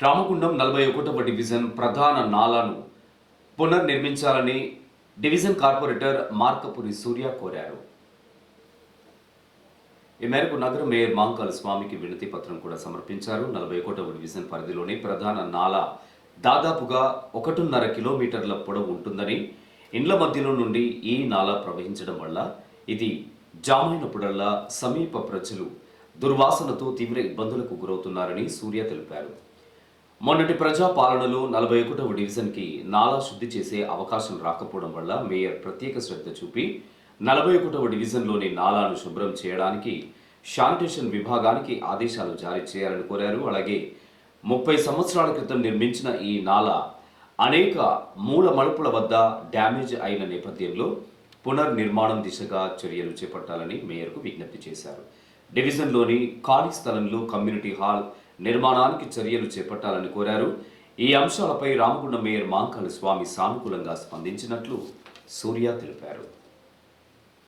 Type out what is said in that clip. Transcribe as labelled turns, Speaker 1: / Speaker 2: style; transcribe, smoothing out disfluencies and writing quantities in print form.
Speaker 1: Ramagundam 41వ division ప్రధాన నాలాను పునర్నిర్మించాలని division corporator మార్కపురి సూర్య కోరారు. ఈ మేరకు నగర మేయర్ మాంకాల స్వామికి వినతి పత్రం కూడా సమర్పించారు. 41వ డివిజన్ పరిధిలోని ప్రధాన నాలా దాదాపుగా 1.5 కిలోమీటర్ల పొడవు ఉంటుందని, ఇండ్ల మధ్యలో నుండి ఈ నాలా ప్రవహించడం వల్ల ఇది జామైనప్పుడల్లా సమీప ప్రజలు దుర్వాసనతో తీవ్ర ఇబ్బందులకు గురవుతున్నారని సూర్య తెలిపారు. మొన్నటి ప్రజా పాలనలో 41వ డివిజన్కి నాలా శుద్ధి చేసే అవకాశం రాకపోవడం వల్ల మేయర్ ప్రత్యేక శ్రద్ధ చూపి 41వ డివిజన్లోని నాలాను శుభ్రం చేయడానికి శానిటేషన్ విభాగానికి ఆదేశాలు జారీ చేయాలని కోరారు. అలాగే 30 సంవత్సరాల క్రితం నిర్మించిన ఈ నాలా అనేక మూల మలుపుల వద్ద డ్యామేజ్ అయిన నేపథ్యంలో పునర్నిర్మాణం దిశగా చర్యలు చేపట్టాలని మేయర్కు విజ్ఞప్తి చేశారు. డివిజన్లోని ఖాళీ స్థలంలో కమ్యూనిటీ హాల్ నిర్మాణానికి చర్యలు చేపట్టాలని కోరారు. ఈ అంశాలపై రామగుండం మేయర్ మాంకాల స్వామి సానుకూలంగా స్పందించినట్లు సూర్య తెలిపారు.